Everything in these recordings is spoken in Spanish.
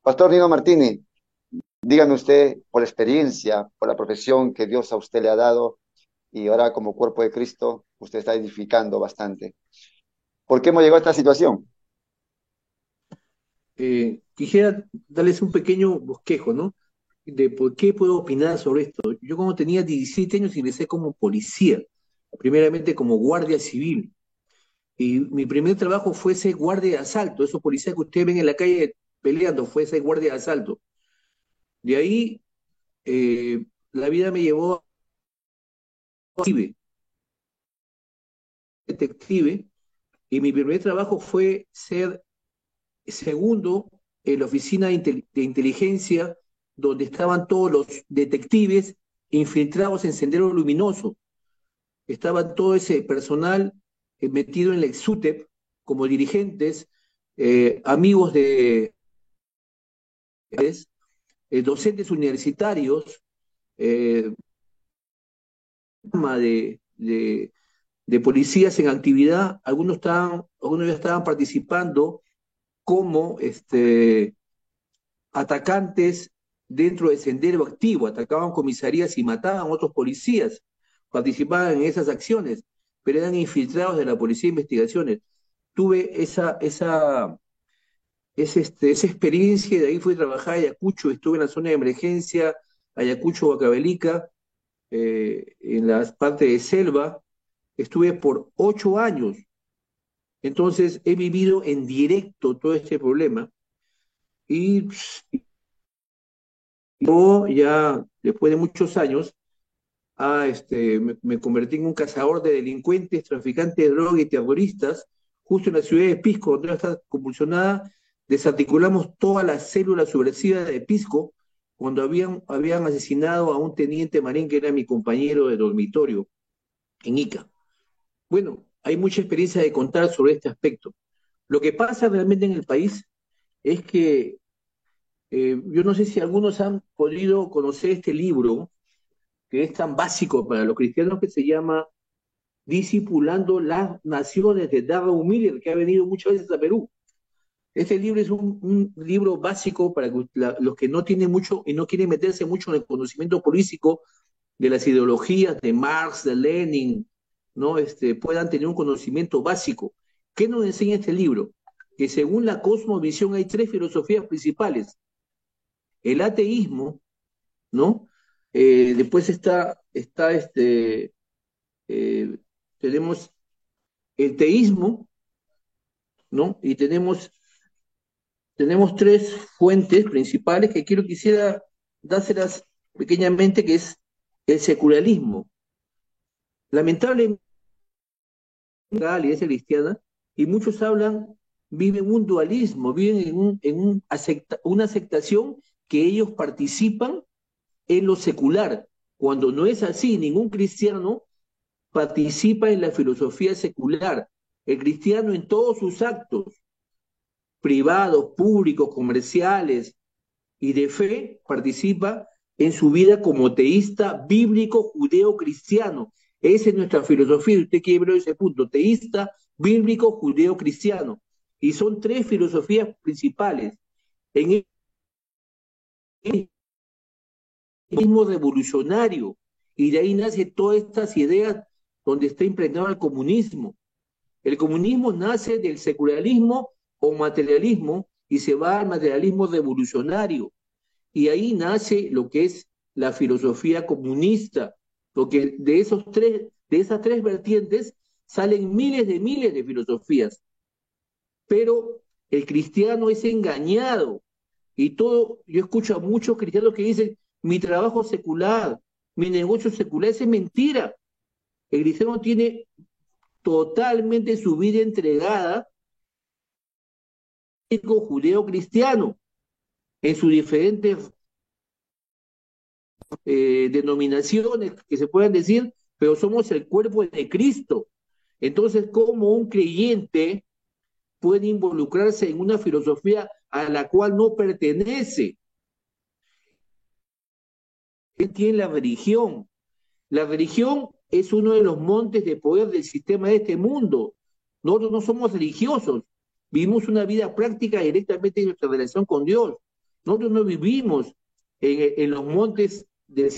Pastor Nino Martini, dígame usted, por la experiencia, por la profesión que Dios a usted le ha dado y ahora como cuerpo de Cristo, usted está edificando bastante. ¿Por qué hemos llegado a esta situación? Quisiera darles un pequeño bosquejo, ¿no? De por qué puedo opinar sobre esto. Yo cuando tenía 17 años ingresé como policía, primeramente como guardia civil, y mi primer trabajo fue ser guardia de asalto, esos policías que ustedes ven en la calle peleando, fue ser guardia de asalto. De ahí la vida me llevó a detective, y mi primer trabajo fue ser segundo en la oficina de inteligencia, donde estaban todos los detectives infiltrados en Sendero Luminoso. Estaba todo ese personal metido en la Exutep como dirigentes, amigos de docentes universitarios, eh, de policías en actividad. Algunos ya estaban participando como atacantes dentro del sendero activo, atacaban comisarías y mataban a otros policías, participaban en esas acciones, pero eran infiltrados de la Policía de Investigaciones. Tuve esa experiencia, y de ahí fui a trabajar a Ayacucho, estuve en la zona de emergencia, Ayacucho, Huancavelica, en la parte de selva, estuve por 8 años. Entonces he vivido en directo todo este problema, y yo ya después de muchos años me convertí en un cazador de delincuentes, traficantes de droga y terroristas, justo en la ciudad de Pisco, donde está convulsionada. Desarticulamos toda la célula subversiva de Pisco cuando habían asesinado a un teniente marín que era mi compañero de dormitorio en Ica. Bueno, hay mucha experiencia de contar sobre este aspecto. Lo que pasa realmente en el país es que yo no sé si algunos han podido conocer este libro que es tan básico para los cristianos, que se llama Discipulando las Naciones, de Darrell Miller, que ha venido muchas veces a Perú. Este libro es un libro básico para que los que no tienen mucho y no quieren meterse mucho en el conocimiento político de las ideologías de Marx, de Lenin, ¿no? Puedan tener un conocimiento básico. ¿Qué nos enseña este libro? Que según la cosmovisión hay tres filosofías principales. El ateísmo, ¿no? Después eh, tenemos el teísmo, ¿no? Y tenemos tres fuentes principales que quisiera dárselas pequeñamente, que es el secularismo. Lamentablemente, la iglesia cristiana, y muchos viven un dualismo, viven una aceptación que ellos participan en lo secular, cuando no es así. Ningún cristiano participa en la filosofía secular. El cristiano en todos sus actos, privados, públicos, comerciales y de fe, participa en su vida como teísta bíblico judeo cristiano. Esa es nuestra filosofía. Usted quiere ver ese punto: teísta bíblico judeo cristiano. Y son tres filosofías principales. En el mismo revolucionario, y de ahí nace todas estas ideas donde está impregnado el comunismo. El comunismo nace del secularismo o materialismo y se va al materialismo revolucionario. Y ahí nace lo que es la filosofía comunista, porque de esas tres vertientes salen miles de filosofías. Pero el cristiano es engañado, y todo. Yo escucho a muchos cristianos que dicen: mi trabajo secular, mi negocio secular. Esa es mentira. El cristiano tiene totalmente su vida entregada judeo-cristiano en sus diferentes denominaciones que se puedan decir, pero somos el cuerpo de Cristo. Entonces, ¿cómo un creyente puede involucrarse en una filosofía a la cual no pertenece? Él tiene la religión. La religión es uno de los montes de poder del sistema de este mundo. Nosotros no somos religiosos, vivimos una vida práctica directamente en nuestra relación con Dios. Nosotros no vivimos en los montes de...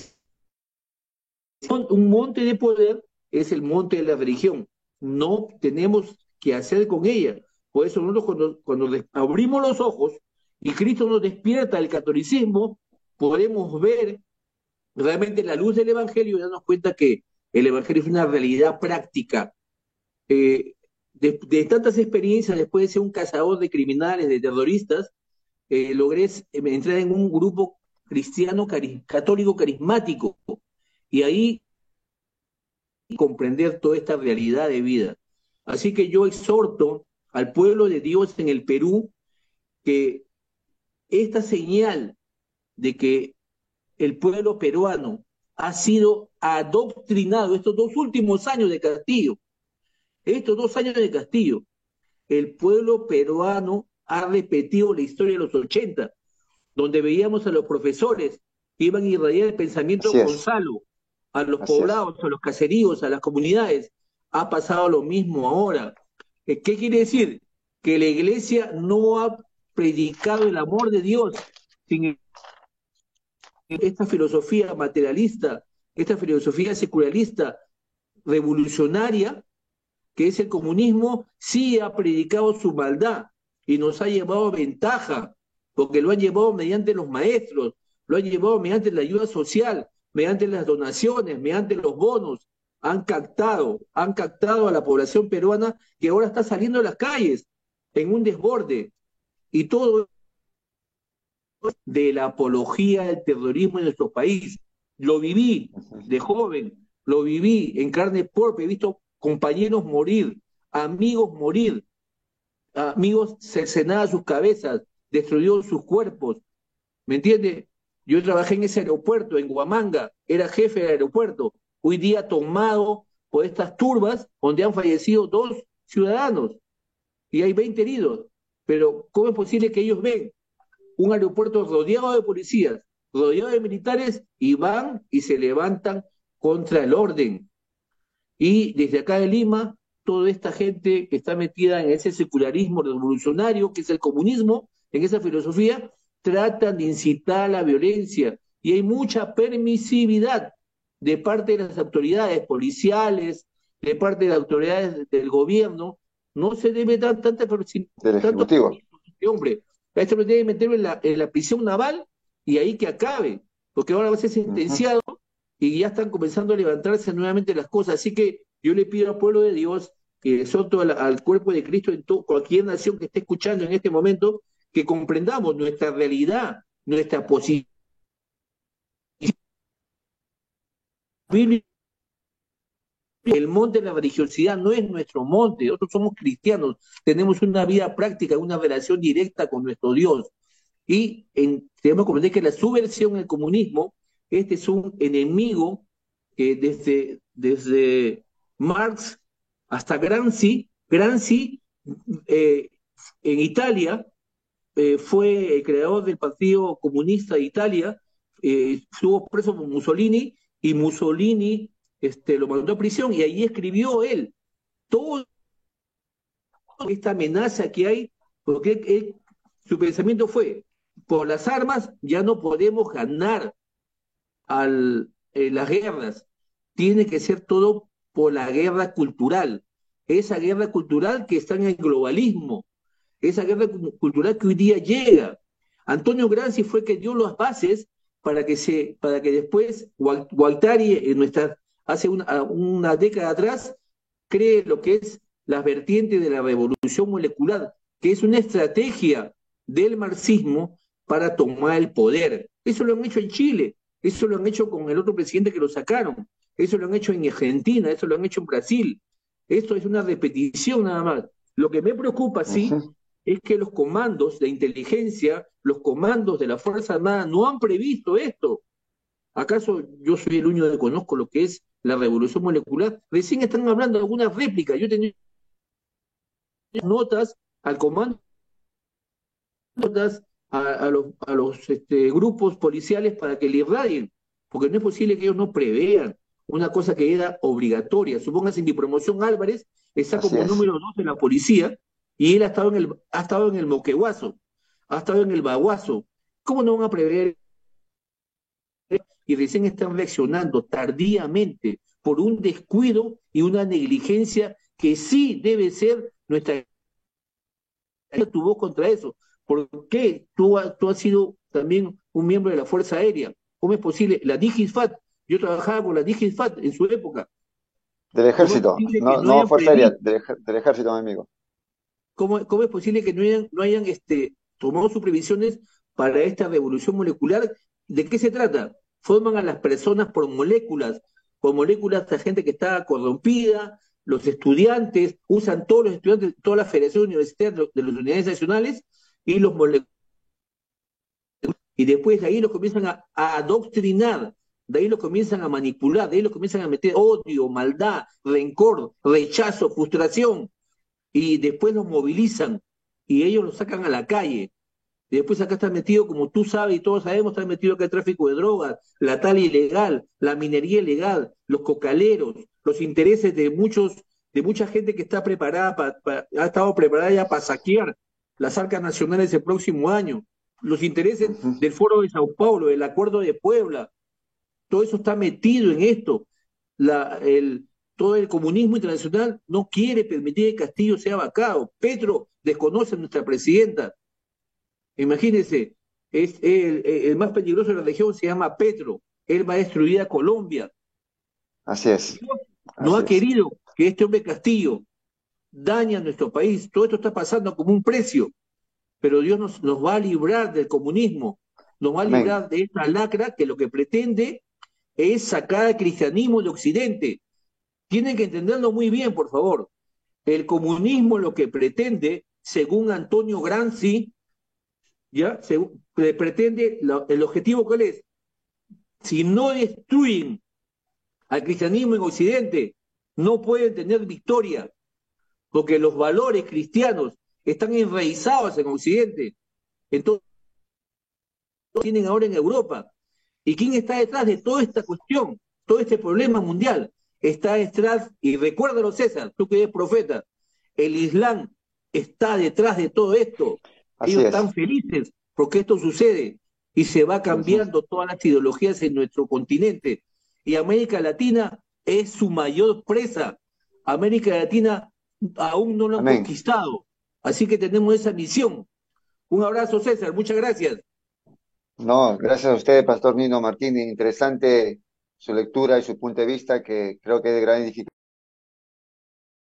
Un monte de poder es el monte de la religión. No tenemos que hacer con ella. Por eso nosotros cuando abrimos los ojos y Cristo nos despierta del catolicismo, podemos ver realmente la luz del Evangelio y darnos cuenta que el Evangelio es una realidad práctica. De tantas experiencias, después de ser un cazador de criminales, de terroristas, logré entrar en un grupo cristiano católico carismático y ahí comprender toda esta realidad de vida. Así que yo exhorto al pueblo de Dios en el Perú que esta señal de que el pueblo peruano ha sido adoctrinado estos 2 últimos años de Castillo, el pueblo peruano ha repetido la historia de los 80, donde veíamos a los profesores que iban a irradiar el pensamiento Así es, Gonzalo a los así es. poblados, a los caseríos, a las comunidades. Ha pasado lo mismo ahora. ¿Qué quiere decir? Que la iglesia no ha predicado el amor de Dios sin esta filosofía materialista, esta filosofía secularista, revolucionaria, que es el comunismo, sí ha predicado su maldad y nos ha llevado a ventaja, porque lo han llevado mediante los maestros, lo han llevado mediante la ayuda social, mediante las donaciones, mediante los bonos. Han captado a la población peruana que ahora está saliendo a las calles en un desborde. Y todo de la apología del terrorismo en nuestro país. Lo viví de joven, lo viví en carne propia, he visto compañeros morir, amigos cercenadas sus cabezas, destruidos sus cuerpos, ¿me entiende? Yo trabajé en ese aeropuerto, en Huamanga, era jefe del aeropuerto, hoy día tomado por estas turbas donde han fallecido 2 ciudadanos y hay 20 heridos. Pero ¿cómo es posible que ellos ven un aeropuerto rodeado de policías, rodeado de militares, y van y se levantan contra el orden? Y desde acá de Lima, toda esta gente que está metida en ese secularismo revolucionario, que es el comunismo, en esa filosofía, tratan de incitar a la violencia. Y hay mucha permisividad de parte de las autoridades policiales, de parte de las autoridades del gobierno. No se debe dar Del tanto Ejecutivo. hombre. A esto lo debe meterlo en la prisión naval y ahí que acabe, porque ahora va a ser Ujú. sentenciado y ya están comenzando a levantarse nuevamente las cosas. Así que yo le pido al pueblo de Dios, que exhorto al cuerpo de Cristo en cualquier nación que esté escuchando en este momento, que comprendamos nuestra realidad, nuestra posición bíblica. El monte de la religiosidad no es nuestro monte, nosotros somos cristianos, tenemos una vida práctica, una relación directa con nuestro Dios. Y tenemos que comprender que la subversión en el comunismo, este es un enemigo que desde Marx hasta Gramsci eh, en Italia fue el creador del Partido Comunista de Italia, estuvo preso por Mussolini y Mussolini lo mandó a prisión y ahí escribió él toda esta amenaza que hay, porque su pensamiento fue, por las armas ya no podemos ganar las guerras, tiene que ser todo por la guerra cultural, esa guerra cultural que está en el globalismo, esa guerra cultural que hoy día llega. Antonio Gramsci fue que dio las bases para que después Guattari hace una década atrás cree lo que es las vertientes de la revolución molecular, que es una estrategia del marxismo para tomar el poder. Eso lo han hecho en Chile, eso lo han hecho con el otro presidente que lo sacaron, eso lo han hecho en Argentina, eso lo han hecho en Brasil. Esto es una repetición nada más. Lo que me preocupa, sí, Ujú. es que los comandos de inteligencia, los comandos de la Fuerza Armada no han previsto esto. ¿Acaso yo soy el único que conozco lo que es la revolución molecular? Recién están hablando de algunas réplicas. Yo tenía notas al comando, notas a los grupos policiales para que le irradien, porque no es posible que ellos no prevean una cosa que era obligatoria. Supóngase, mi promoción Álvarez está Así como es. número 2 en la policía y él ha estado en el Moqueguazo, ha estado en el Baguazo. ¿Cómo no van a prever y recién están reaccionando tardíamente por un descuido y una negligencia que sí debe ser nuestra tu voz contra eso? ¿Por qué tú has sido también un miembro de la Fuerza Aérea? ¿Cómo es posible? La DIGISFAT, yo trabajaba con la DIGISFAT en su época. Del ¿Cómo es ejército, posible que no, no no hayan Fuerza Aérea, previsto? del ejército, mi amigo. ¿Cómo es posible que no hayan tomado sus previsiones para esta revolución molecular? ¿De qué se trata? Forman a las personas por moléculas de gente que está corrompida, los estudiantes, usan todos los estudiantes, todas las federaciones universitarias de las unidades nacionales y los moleculares, y después de ahí los comienzan a adoctrinar, de ahí los comienzan a manipular, de ahí los comienzan a meter odio, maldad, rencor, rechazo, frustración, y después los movilizan y ellos los sacan a la calle. Y después acá está metido, como tú sabes y todos sabemos, está metido acá el tráfico de drogas, la tala ilegal, la minería ilegal, los cocaleros, los intereses de mucha gente que está preparada, ha estado preparada ya para saquear las arcas nacionales el próximo año, los intereses Ujú. del Foro de Sao Paulo, del Acuerdo de Puebla, todo eso está metido en esto. Todo el comunismo internacional no quiere permitir que Castillo sea vacado. Petro desconoce a nuestra presidenta. Imagínense, es el más peligroso de la región se llama Petro. Él va a destruir a Colombia. Así es, Dios no así ha es. querido que este hombre Castillo dañe a nuestro país. Todo esto está pasando como un precio, pero Dios nos va a librar del comunismo, nos va a Amén, librar de esta lacra que lo que pretende es sacar al cristianismo de Occidente. Tienen que entenderlo muy bien, por favor. El comunismo lo que pretende, según Antonio Gramsci, ¿ya? Pretende, el objetivo cuál es, si no destruyen al cristianismo en Occidente, no pueden tener victoria, porque los valores cristianos están enraizados en Occidente. Entonces, tienen ahora en Europa. ¿Y quién está detrás de toda esta cuestión, todo este problema mundial? Está detrás, y recuérdalo César, tú que eres profeta, el Islam está detrás de todo esto. así Ellos es. están felices porque esto sucede y se va Ujú. cambiando todas las ideologías en nuestro continente. Y América Latina es su mayor presa. América Latina aún no lo han Amén. conquistado. Así que tenemos esa misión. Un abrazo, César. Muchas gracias. No, gracias a usted, Pastor Nino Martínez. Interesante su lectura y su punto de vista, que creo que es de gran edificación.